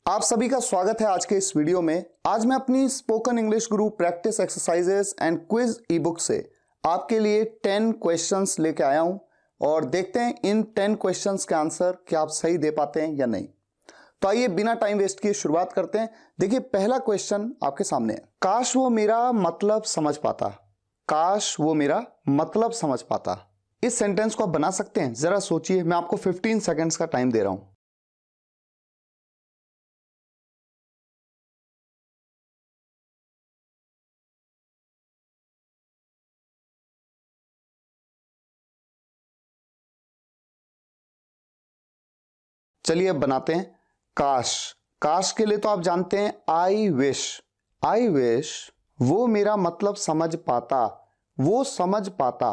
आप सभी का स्वागत है आज के इस वीडियो में। आज मैं अपनी spoken English Guru practice exercises and quiz E book से आपके लिए 10 क्वेश्चंस लेके आया हूं और देखते हैं इन 10 क्वेश्चंस के आंसर क्या आप सही दे पाते हैं या नहीं। तो आइए बिना टाइम वेस्ट किए शुरुआत करते हैं। देखिए पहला क्वेश्चन आपके सामने है, काश वो मेरा मतलब समझ पाता। काश वो मेरा मतलब समझ पाता। इस सेंटेंस को आप बना सकते हैं? जरा सोचिए, मैं आपको 15 सेकेंड्स का टाइम दे रहा हूं। चलिए अब बनाते हैं। काश, काश के लिए तो आप जानते हैं आई विश। आई विश वो मेरा मतलब समझ पाता, वो समझ पाता।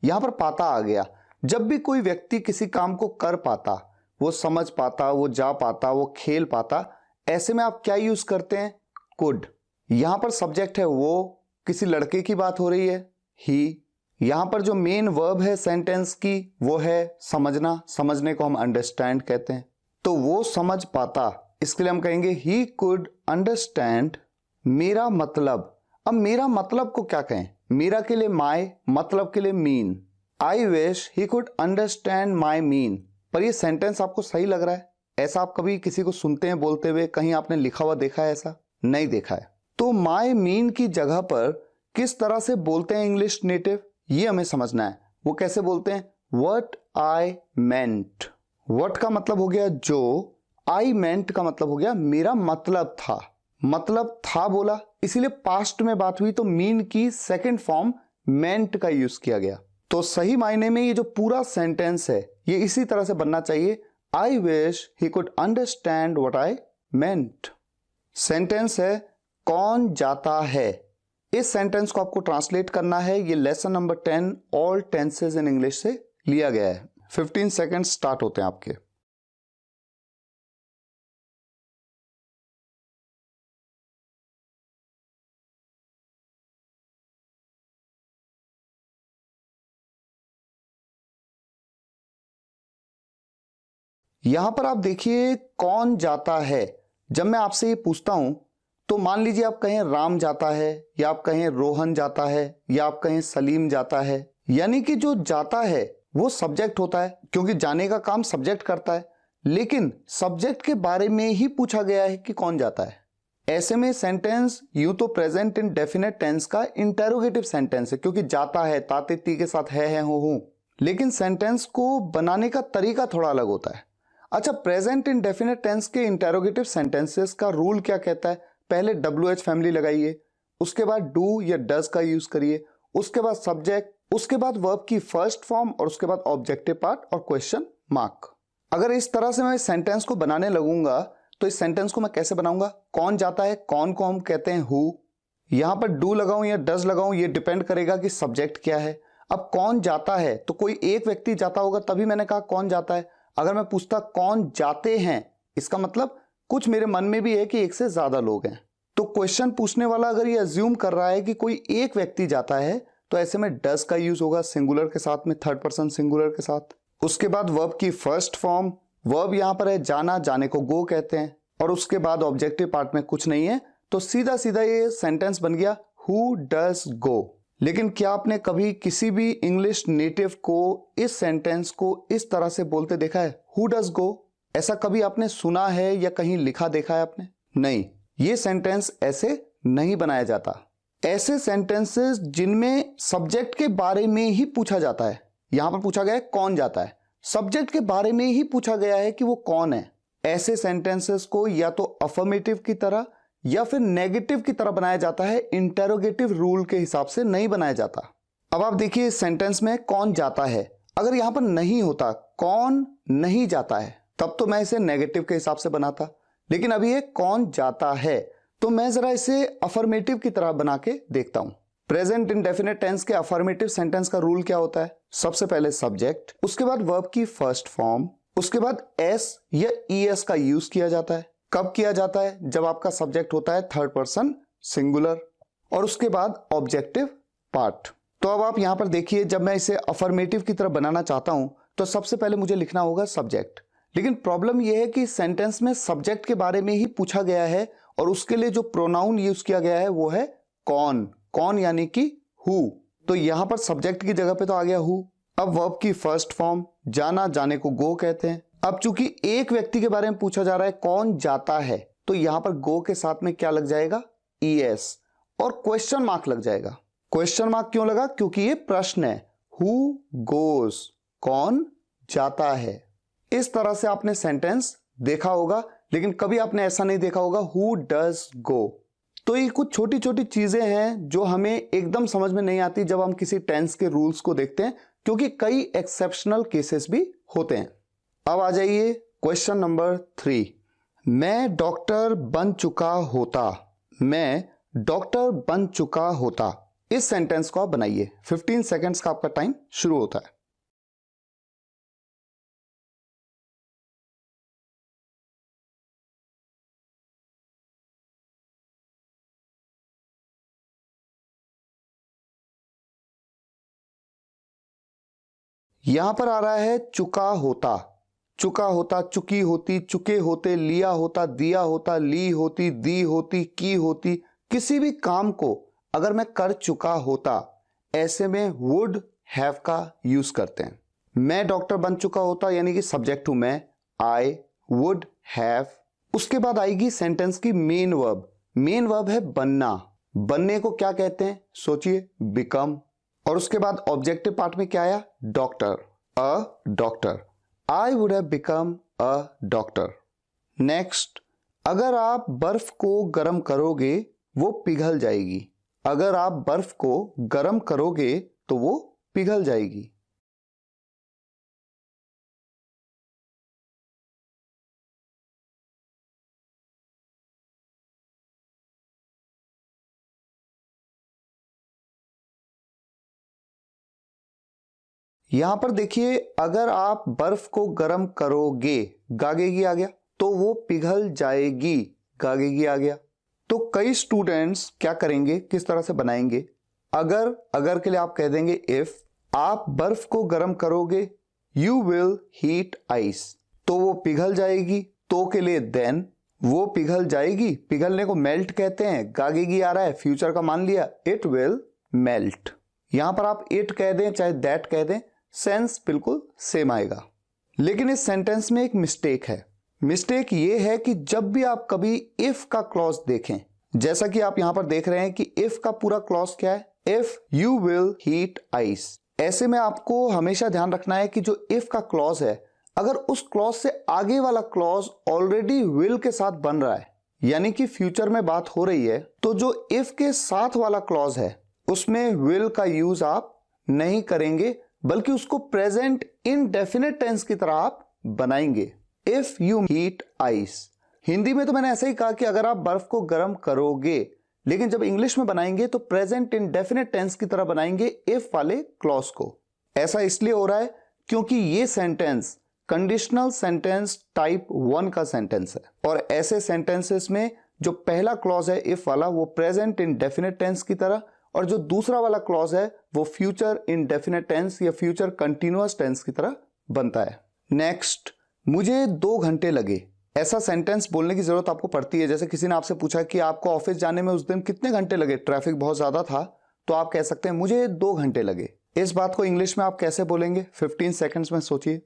यहां पर पाता आ गया। जब भी कोई व्यक्ति किसी काम को कर पाता, वो समझ पाता, वो जा पाता, वो खेल पाता, ऐसे में आप क्या यूज करते हैं? कुड। यहां पर सब्जेक्ट है वो, किसी लड़के की बात हो रही है, ही। यहां पर जो मेन वर्ब है सेंटेंस की वो है समझना। समझने को हम अंडरस्टैंड कहते हैं। तो वो समझ पाता, इसके लिए हम कहेंगे ही कुड अंडरस्टैंड मेरा मतलब। अब मेरा मतलब को क्या कहें? मेरा के लिए माय, मतलब के लिए mean. I wish he could understand my mean. पर ये सेंटेंस आपको सही लग रहा है? ऐसा आप कभी किसी को सुनते हैं बोलते हुए? कहीं आपने लिखा हुआ देखा है? ऐसा नहीं देखा है। तो माई मीन की जगह पर किस तरह से बोलते हैं इंग्लिश नेटिव, ये हमें समझना है। वो कैसे बोलते हैं? What I meant. वट का मतलब हो गया जो, आई मेंट का मतलब हो गया मेरा मतलब था। मतलब था बोला, इसीलिए पास्ट में बात हुई तो मीन की सेकंड फॉर्म मेंट का यूज किया गया। तो सही मायने में ये जो पूरा सेंटेंस है ये इसी तरह से बनना चाहिए, I wish he could understand what I meant. Sentence है कौन जाता है। इस सेंटेंस को आपको ट्रांसलेट करना है। ये lesson number 10 all tenses in English से लिया गया है। 15 सेकेंड स्टार्ट होते हैं आपके। यहां पर आप देखिए कौन जाता है। जब मैं आपसे ये पूछता हूं तो मान लीजिए आप कहें राम जाता है, या आप कहें रोहन जाता है, या आप कहें सलीम जाता है। यानी कि जो जाता है वो सब्जेक्ट होता है, क्योंकि जाने का काम सब्जेक्ट करता है। लेकिन सब्जेक्ट के बारे में ही पूछा गया है कि कौन जाता है। ऐसे में सेंटेंस यूं तो प्रेजेंट इन डेफिनेट टेंस का इंटेरोगेटिव सेंटेंस है, क्योंकि जाता है ताते ती के साथ है हूं। लेकिन सेंटेंस को बनाने का तरीका थोड़ा अलग होता है। अच्छा, प्रेजेंट इन डेफिनेट टेंस के इंटेरोगेटिव सेंटेंसेस का रूल क्या कहता है? पहले WH फैमिली लगाइए, उसके बाद डू या डज का यूज करिए, उसके बाद सब्जेक्ट, उसके बाद वर्ब की फर्स्ट फॉर्म, और उसके बाद ऑब्जेक्टिव पार्ट और क्वेश्चन मार्क। अगर इस तरह से मैं सेंटेंस को बनाने लगूंगा तो इस सेंटेंस को मैं कैसे बनाऊंगा? कौन जाता है, कौन को हम कहते हैं हु। यहां पर डू लगाऊं या डज लगाऊं ये डिपेंड करेगा कि सब्जेक्ट क्या है। अब कौन जाता है तो कोई एक व्यक्ति जाता होगा तभी मैंने कहा कौन जाता है। अगर मैं पूछता कौन जाते हैं, इसका मतलब कुछ मेरे मन में भी है कि एक से ज्यादा लोग हैं। तो क्वेश्चन पूछने वाला अगर ये अज्यूम कर रहा है कि कोई एक व्यक्ति जाता है तो ऐसे में डज का यूज होगा सिंगुलर के साथ में, थर्ड पर्सन सिंगुलर के साथ। उसके बाद वर्ब की फर्स्ट फॉर्म, वर्ब यहां पर है जाना, जाने को गो कहते हैं, और उसके बाद ऑब्जेक्टिव पार्ट में कुछ नहीं है, तो सीधा सीधा ये सेंटेंस बन गया हु डज गो। लेकिन क्या आपने कभी किसी भी इंग्लिश नेटिव को इस सेंटेंस को इस तरह से बोलते देखा है, हु डज गो? ऐसा कभी आपने सुना है या कहीं लिखा देखा है आपने? नहीं, ये सेंटेंस ऐसे नहीं बनाया जाता। ऐसे सेंटेंसेस जिनमें सब्जेक्ट के बारे में ही पूछा जाता है, यहां पर पूछा गया है कौन जाता है, सब्जेक्ट के बारे में ही पूछा गया है कि वो कौन है, ऐसे सेंटेंसेस को या तो अफर्मेटिव की तरह या फिर नेगेटिव की तरह बनाया जाता है। इंटेरोगेटिव रूल के हिसाब से नहीं बनाया जाता। अब आप देखिए इस सेंटेंस में कौन जाता है, अगर यहां पर नहीं होता कौन नहीं जाता है तब तो मैं इसे नेगेटिव के हिसाब से बनाता। लेकिन अभी ये कौन जाता है, तो मैं जरा इसे अफर्मेटिव की तरह बना के देखता हूं। प्रेजेंट इंडेफिनिट टेंस के अफर्मेटिव सेंटेंस का रूल क्या होता है? सबसे पहले सब्जेक्ट, उसके बाद वर्ब की फर्स्ट फॉर्म, उसके बाद एस या ईएस का यूज किया जाता है। कब किया जाता है? जब आपका सब्जेक्ट होता है थर्ड पर्सन सिंगुलर, और उसके बाद ऑब्जेक्टिव पार्ट। तो अब आप यहां पर देखिए, जब मैं इसे अफर्मेटिव की तरह बनाना चाहता हूं तो सबसे पहले मुझे लिखना होगा सब्जेक्ट। लेकिन प्रॉब्लम यह है कि सेंटेंस में सब्जेक्ट के बारे में ही पूछा गया है और उसके लिए जो प्रोनाउन यूज किया गया है वो है कौन। कौन यानी कि हु। तो यहां पर सब्जेक्ट की जगह पे तो आ गया हु। अब वर्ब की फर्स्ट फॉर्म, जाना, जाने को गो कहते हैं। अब चूंकि एक व्यक्ति के बारे में पूछा जा रहा है कौन जाता है, तो यहां पर गो के साथ में क्या लग जाएगा, ES, और क्वेश्चन मार्क लग जाएगा। क्वेश्चन मार्क क्यों लगा, क्योंकि ये प्रश्न है, हु गोज, कौन जाता है। इस तरह से आपने सेंटेंस देखा होगा, लेकिन कभी आपने ऐसा नहीं देखा होगा हु डज गो। तो ये कुछ छोटी छोटी चीजें हैं जो हमें एकदम समझ में नहीं आती जब हम किसी टेंस के रूल्स को देखते हैं, क्योंकि कई एक्सेप्शनल केसेस भी होते हैं। अब आ जाइए क्वेश्चन नंबर 3। मैं डॉक्टर बन चुका होता। मैं डॉक्टर बन चुका होता। इस सेंटेंस को आप बनाइए। 15 सेकेंड्स का आपका टाइम शुरू होता है। यहां पर आ रहा है चुका होता। चुका होता, चुकी होती, चुके होते, लिया होता, दिया होता, ली होती, दी होती, की होती। किसी भी काम को अगर मैं कर चुका होता, ऐसे में वुड हैव का यूज करते हैं। मैं डॉक्टर बन चुका होता यानी कि सब्जेक्ट हूं मैं, आई वुड हैव। उसके बाद आएगी सेंटेंस की मेन वर्ब। मेन वर्ब है बनना। बनने को क्या कहते हैं, सोचिए, बिकम। और उसके बाद ऑब्जेक्टिव पार्ट में क्या आया, doctor, a doctor. I would have become a doctor. Next, अगर आप बर्फ को गर्म करोगे वो पिघल जाएगी। अगर आप बर्फ को गर्म करोगे तो वो पिघल जाएगी। यहां पर देखिए, अगर आप बर्फ को गर्म करोगे, गागेगी आ गया, तो वो पिघल जाएगी, गागेगी आ गया। तो कई स्टूडेंट्स क्या करेंगे, किस तरह से बनाएंगे, अगर के लिए आप कह देंगे इफ आप बर्फ को गर्म करोगे, यू विल हीट आइस, तो वो पिघल जाएगी। तो के लिए देन, वो पिघल जाएगी, पिघलने को मेल्ट कहते हैं। गागेगी आ रहा है, फ्यूचर का मान लिया, इट विल मेल्ट। यहां पर आप इट कह दें चाहे दैट कह दें, सेंस बिल्कुल सेम आएगा। लेकिन इस सेंटेंस में एक मिस्टेक है। मिस्टेक ये है कि जब भी आप कभी इफ का क्लॉज देखें, जैसा कि आप यहां पर देख रहे हैं कि इफ का पूरा क्लॉज क्या है, if you will heat ice. ऐसे में आपको हमेशा ध्यान रखना है कि जो इफ का क्लॉज है, अगर उस क्लॉज से आगे वाला क्लॉज ऑलरेडी विल के साथ बन रहा है, यानी कि फ्यूचर में बात हो रही है, तो जो इफ के साथ वाला क्लॉज है उसमें विल का यूज आप नहीं करेंगे, बल्कि उसको प्रेजेंट इनडेफिनिट टेंस की तरह आप बनाएंगे। If you heat ice. Hindi में तो मैंने ऐसा ही कहा कि अगर आप बर्फ को गर्म करोगे, लेकिन जब इंग्लिश में बनाएंगे तो प्रेजेंट इनडेफिनिट टेंस की तरह बनाएंगे इफ वाले क्लॉज को। ऐसा इसलिए हो रहा है क्योंकि ये सेंटेंस कंडीशनल सेंटेंस टाइप 1 का सेंटेंस है, और ऐसे सेंटेंसेस में जो पहला क्लॉज है इफ वाला, वो प्रेजेंट इनडेफिनिट टेंस की तरह, और जो दूसरा वाला क्लॉज है वो फ्यूचर इनडेफिनिट टेंस या फ्यूचर कंटिन्यूअस टेंस की तरह बनता है। नेक्स्ट, मुझे 2 घंटे लगे। ऐसा सेंटेंस बोलने की जरूरत आपको पड़ती है। जैसे किसी ने आपसे पूछा कि आपको ऑफिस जाने में उस दिन कितने घंटे लगे, ट्रैफिक बहुत ज्यादा था, तो आप कह सकते हैं मुझे 2 घंटे लगे। इस बात को इंग्लिश में आप कैसे बोलेंगे, 15 सेकेंड्स में सोचिए।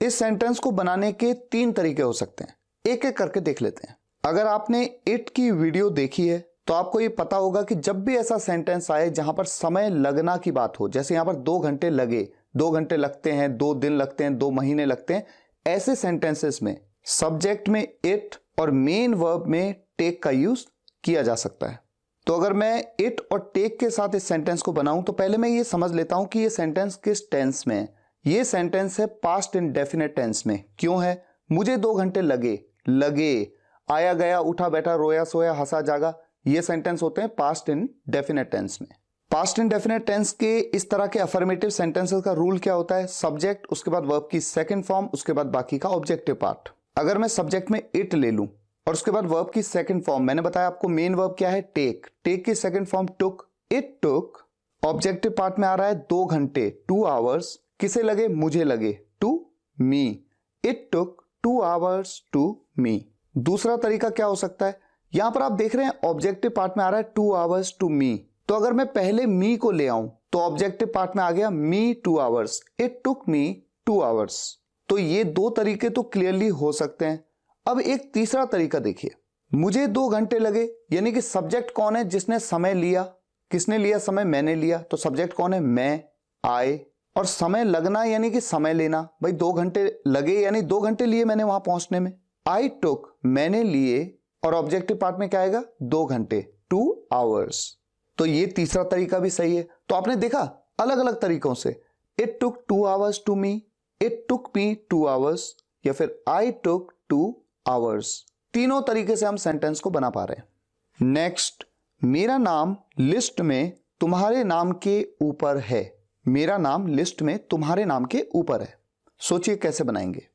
इस सेंटेंस को बनाने के 3 तरीके हो सकते हैं, एक एक करके देख लेते हैं। अगर आपने इट की वीडियो देखी है तो आपको ये पता होगा कि जब भी ऐसा सेंटेंस आए जहां पर समय लगना की बात हो, जैसे यहां पर 2 घंटे लगे, 2 घंटे लगते हैं, 2 दिन लगते हैं, 2 महीने लगते हैं, ऐसे सेंटेंसेस में सब्जेक्ट में इट और मेन वर्ब में टेक का यूज किया जा सकता है। तो अगर मैं इट और टेक के साथ इस सेंटेंस को बनाऊं तो पहले मैं ये समझ लेता हूं कि ये सेंटेंस किस टेंस में है। ये सेंटेंस है पास्ट इंडेफिनिट टेंस में। क्यों है, मुझे 2 घंटे लगे, लगे, आया गया, उठा बैठा, रोया सोया, हंसा जागा, ये सेंटेंस होते हैं पास्ट इंडेफिनिट टेंस में। पास्ट इंडेफिनिट टेंस के इस तरह के अफर्मेटिव सेंटेंसेस का रूल क्या होता है? सब्जेक्ट, उसके बाद वर्ब की सेकंड फॉर्म, उसके बाद बाकी का ऑब्जेक्टिव पार्ट। अगर मैं सब्जेक्ट में इट ले लूं और उसके बाद वर्ब की सेकंड फॉर्म, मैंने बताया आपको मेन वर्ब क्या है? टेक। टेक की second form took, it took. Objective part में आ रहा है 2 घंटे, 2 आवर्स। किसे लगे? मुझे लगे, to me. It took 2 hours to me. दूसरा तरीका क्या हो सकता है? यहां पर आप देख रहे हैं ऑब्जेक्टिव पार्ट में आ रहा है 2 आवर्स टू मी, तो अगर मैं पहले मी को ले आऊं तो ऑब्जेक्टिव पार्ट में आ गया मी 2 hours, it took me 2 hours. तो ये 2 तरीके तो क्लियरली हो सकते हैं। अब एक तीसरा तरीका देखिए, मुझे 2 घंटे लगे, यानी कि सब्जेक्ट कौन है जिसने समय लिया? किसने लिया समय? मैंने लिया। तो सब्जेक्ट कौन है? मैं, आई। और समय लगना यानी कि समय लेना, भाई 2 घंटे लगे यानी 2 घंटे लिए मैंने वहां पहुंचने में। आई टुक, मैंने लिए, और ऑब्जेक्टिव पार्ट में क्या आएगा? 2 घंटे, 2 आवर्स। तो ये तीसरा तरीका भी सही है। तो आपने देखा अलग अलग तरीकों से, it took 2 hours to me, it took me 2 hours, या फिर आई टुक 2 आवर्स। तीनों तरीके से हम सेंटेंस को बना पा रहे हैं। नेक्स्ट, मेरा नाम लिस्ट में तुम्हारे नाम के ऊपर है। मेरा नाम लिस्ट में तुम्हारे नाम के ऊपर है। सोचिए कैसे बनाएंगे।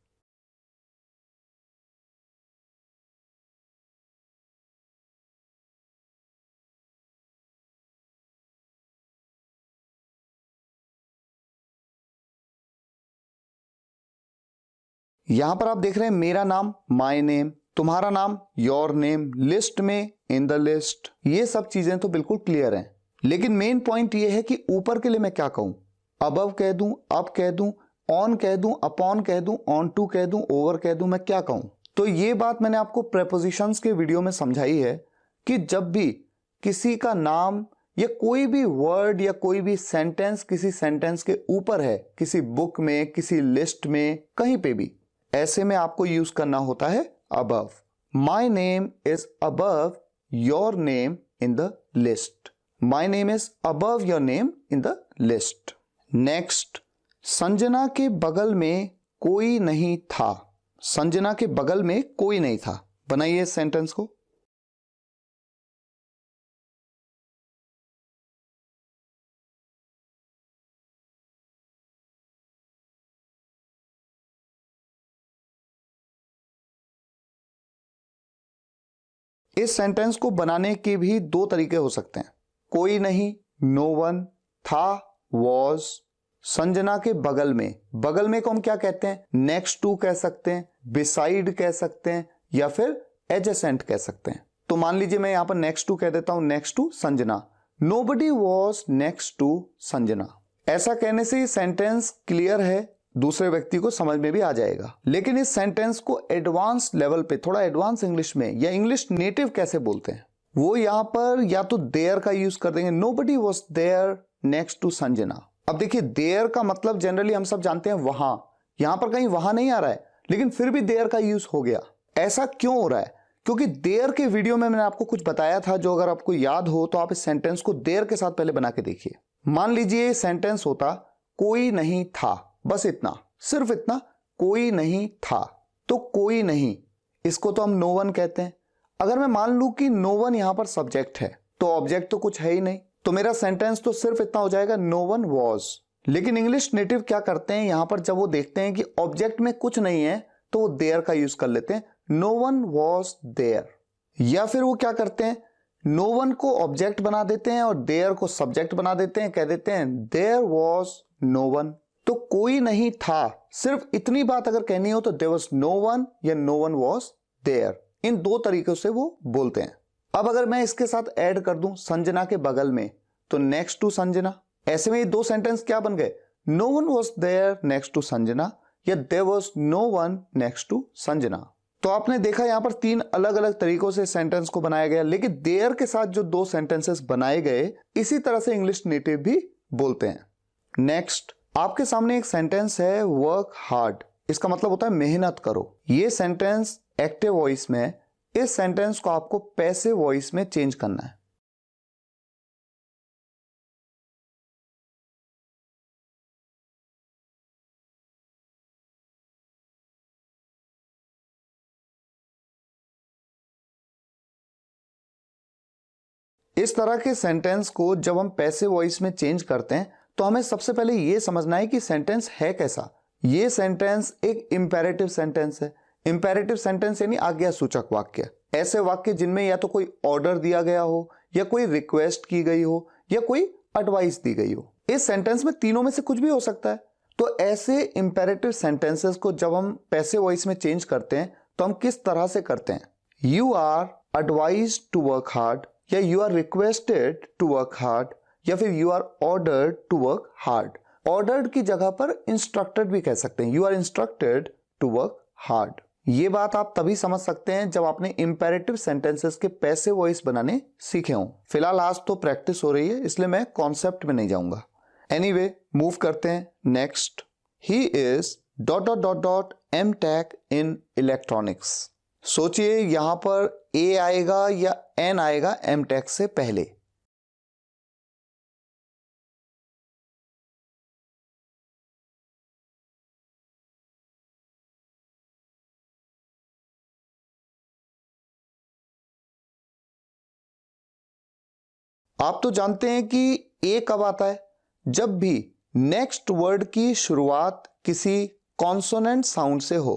यहां पर आप देख रहे हैं मेरा नाम, माय नेम, तुम्हारा नाम, योर नेम, लिस्ट में, इन द लिस्ट। ये सब चीजें तो बिल्कुल क्लियर हैं, लेकिन मेन पॉइंट ये है कि ऊपर के लिए मैं क्या कहूं? अबव कह दूं, अप कह दूं, ऑन कह दूं, अपॉन कह दूं, ऑन टू कह दूं, ओवर कह दूं, मैं क्या कहूं? तो ये बात मैंने आपको प्रेपोजिशंस के वीडियो में समझाई है कि जब भी किसी का नाम या कोई भी वर्ड या कोई भी सेंटेंस किसी सेंटेंस के ऊपर है, किसी बुक में, किसी लिस्ट में, कहीं पे भी, ऐसे में आपको यूज करना होता है above. My name is above your name in the list. My name is above your name in the list. Next, Sanjana के बगल में कोई नहीं था। संजना के बगल में कोई नहीं था। बनाइए इस सेंटेंस को। इस सेंटेंस को बनाने के भी 2 तरीके हो सकते हैं। कोई नहीं, नो वन, था, वॉज, संजना के बगल में। बगल में को हम क्या कहते हैं? नेक्स्ट टू कह सकते हैं, बिसाइड कह सकते हैं, या फिर एडजेसेंट कह सकते हैं। तो मान लीजिए मैं यहां पर नेक्स्ट टू कह देता हूं, next to Sanjana. Nobody was next to Sanjana. ऐसा कहने से ये सेंटेंस क्लियर है, दूसरे व्यक्ति को समझ में भी आ जाएगा। लेकिन इस सेंटेंस को एडवांस लेवल पे, थोड़ा एडवांस इंग्लिश में, या इंग्लिश नेटिव कैसे बोलते हैं, वो यहां पर या तो देयर का यूज कर देंगे। Nobody was there next to Sanjana. अब देखिए, देयर का मतलब जनरली हम सब जानते हैं वहां। यहां पर कहीं वहां नहीं आ रहा है, लेकिन फिर भी देयर का यूज हो गया। ऐसा क्यों हो रहा है? क्योंकि देयर के वीडियो में मैंने आपको कुछ बताया था, जो अगर आपको याद हो तो आप इस सेंटेंस को देयर के साथ पहले बना के देखिए। मान लीजिए सेंटेंस होता कोई नहीं था, बस इतना, सिर्फ इतना, कोई नहीं था। तो कोई नहीं, इसको तो हम नो वन कहते हैं। अगर मैं मान लूं कि नो वन यहां पर सब्जेक्ट है, तो ऑब्जेक्ट तो कुछ है ही नहीं, तो मेरा सेंटेंस तो सिर्फ इतना हो जाएगा, नो वन वॉज। लेकिन इंग्लिश नेटिव क्या करते हैं, यहां पर जब वो देखते हैं कि ऑब्जेक्ट में कुछ नहीं है, तो वो देयर का यूज कर लेते हैं, नो वन वॉज देयर। या फिर वो क्या करते हैं, नो वन को ऑब्जेक्ट बना देते हैं और देयर को सब्जेक्ट बना देते हैं, कह देते हैं देयर वॉज नो वन। तो कोई नहीं था, सिर्फ इतनी बात अगर कहनी हो तो देयर वाज नो वन या नो वन वाज देयर। इन 2 तरीकों से वो बोलते हैं। अब अगर मैं इसके साथ ऐड कर दूं संजना के बगल में, तो नेक्स्ट टू संजना। ऐसे में ये 2 सेंटेंस क्या बन गए? No one was there next to Sanjana, या there was no one next to Sanjana. तो आपने देखा यहां पर 3 अलग अलग तरीकों से सेंटेंस को बनाया गया, लेकिन देयर के साथ जो 2 सेंटेंसेस बनाए गए, इसी तरह से इंग्लिश नेटिव भी बोलते हैं। नेक्स्ट, आपके सामने एक सेंटेंस है वर्क हार्ड। इसका मतलब होता है मेहनत करो। ये सेंटेंस एक्टिव वॉइस में है। इस सेंटेंस को आपको पैसिव वॉइस में चेंज करना है। इस तरह के सेंटेंस को जब हम पैसिव वॉइस में चेंज करते हैं तो हमें सबसे पहले यह समझना है कि सेंटेंस है कैसा। यह सेंटेंस एक इंपेरेटिव सेंटेंस है। इंपेरेटिव सेंटेंस यानी आज्ञासूचक वाक्य, ऐसे वाक्य जिनमें या तो कोई ऑर्डर दिया गया हो, या कोई रिक्वेस्ट की गई हो, या कोई एडवाइस दी गई हो। इस सेंटेंस में तीनों में से कुछ भी हो सकता है। तो ऐसे इंपेरेटिव सेंटेंसेस को जब हम पैसिव वॉइस में चेंज करते हैं तो हम किस तरह से करते हैं? You are advised to work hard, या you are requested to work hard, या फिर you are ordered to work hard. Ordered की जगह पर इंस्ट्रक्टेड भी कह सकते हैं, you are instructed to work hard. ये बात आप तभी समझ सकते हैं जब आपने इंपेरेटिव सेंटेंसेस के पैसिव वॉइस बनाने सीखे हों। फिलहाल आज तो प्रैक्टिस हो रही है, इसलिए मैं कॉन्सेप्ट में नहीं जाऊंगा। एनीवे, मूव करते हैं next. He is ....M.Tech in electronics. सोचिए यहां पर ए आएगा या एन आएगा M.Tech से पहले। आप तो जानते हैं कि ए कब आता है? जब भी नेक्स्ट वर्ड की शुरुआत किसी कॉन्सोनेंट साउंड से हो।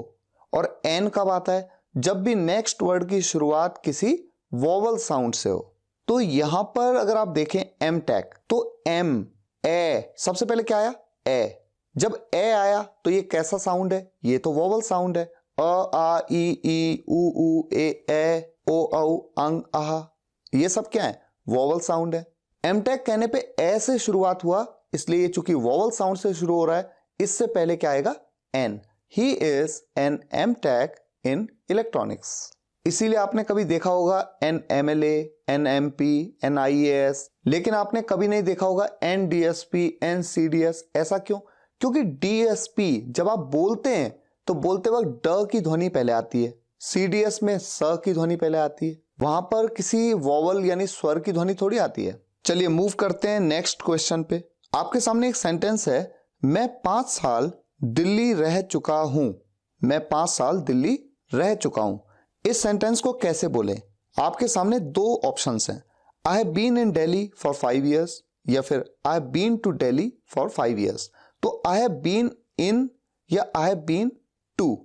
और एन कब आता है? जब भी नेक्स्ट वर्ड की शुरुआत किसी वोवल साउंड से हो। तो यहां पर अगर आप देखें M.Tech, तो एम, ए, सबसे पहले क्या आया? ए। जब ए आया तो ये कैसा साउंड है? ये तो वोवल साउंड है। अ, आ, ई, उ, ए, ओ, औ, अंग, आहा, ये सब क्या है? वोवल साउंड है। M.Tech कहने पे ए से शुरुआत हुआ, इसलिए ये चूंकि वोवल साउंड से शुरू हो रहा है, इससे पहले क्या आएगा? An. He is an M.Tech in electronics. इसीलिए आपने कभी देखा होगा NMLA, NMP, NIAS, लेकिन आपने कभी नहीं देखा होगा NDSP, NCDS। ऐसा क्यों? क्योंकि DSP जब आप बोलते हैं तो बोलते वक्त ड की ध्वनि पहले आती है, CDS में स की ध्वनि पहले आती है। वहां पर किसी वोवल यानी स्वर की ध्वनि थोड़ी आती है। चलिए मूव करते हैं नेक्स्ट क्वेश्चन पे। आपके सामने एक सेंटेंस है, मैं 5 साल दिल्ली रह चुका हूं। मैं 5 साल दिल्ली रह चुका हूं। इस सेंटेंस को कैसे बोलें? आपके सामने 2 ऑप्शंस हैं, I have been in Delhi for 5 years, या फिर I have been to Delhi for 5 years। तो आई हैव बीन इन या आई हैव बीन टू।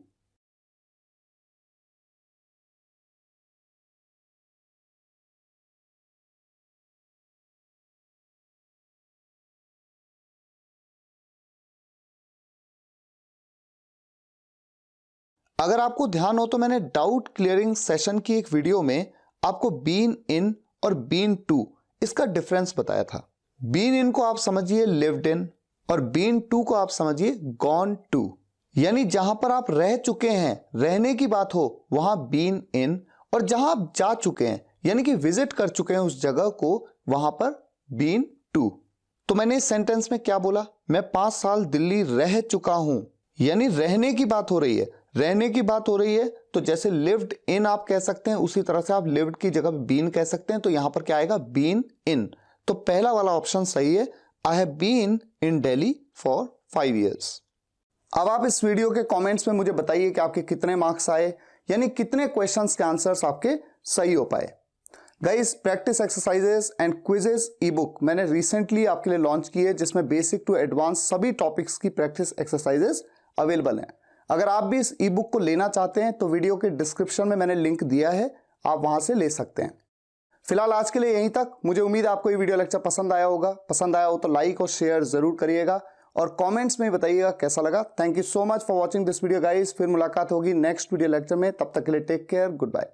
अगर आपको ध्यान हो तो मैंने डाउट क्लियरिंग सेशन की एक वीडियो में आपको बीन इन और बीन टू इसका डिफरेंस बताया था। बीन इन को आप समझिए लिव्ड इन, और बीन टू को आप समझिए गॉन टू। यानी जहां पर आप रह चुके हैं, रहने की बात हो, वहां बीन इन, और जहां आप जा चुके हैं यानी कि विजिट कर चुके हैं उस जगह को, वहां पर बीन टू। तो मैंने इस सेंटेंस में क्या बोला? मैं 5 साल दिल्ली रह चुका हूं, यानी रहने की बात हो रही है। रहने की बात हो रही है तो जैसे लिव्ड इन आप कह सकते हैं, उसी तरह से आप लिव्ड की जगह बीन कह सकते हैं। तो यहां पर क्या आएगा? Been in. तो पहला वाला ऑप्शन सही है, I have been in Delhi for 5 years। अब आप इस वीडियो के कमेंट्स में मुझे बताइए कि आपके कितने मार्क्स आए, यानी कितने क्वेश्चंस के आंसर्स आपके सही हो पाए। Guys, practice exercises and quizzes E book मैंने रिसेंटली आपके लिए लॉन्च की है, जिसमें बेसिक टू एडवांस सभी टॉपिक्स की प्रैक्टिस एक्सरसाइजेस अवेलेबल हैं। अगर आप भी इस ई बुक को लेना चाहते हैं तो वीडियो के डिस्क्रिप्शन में मैंने लिंक दिया है, आप वहां से ले सकते हैं। फिलहाल आज के लिए यहीं तक। मुझे उम्मीद है आपको ये वीडियो लेक्चर पसंद आया होगा। पसंद आया हो तो लाइक और शेयर जरूर करिएगा, और कमेंट्स में बताइएगा कैसा लगा। Thank you so much for watching this video guys. फिर मुलाकात होगी नेक्स्ट वीडियो लेक्चर में, तब तक के लिए टेक केयर, गुड बाय।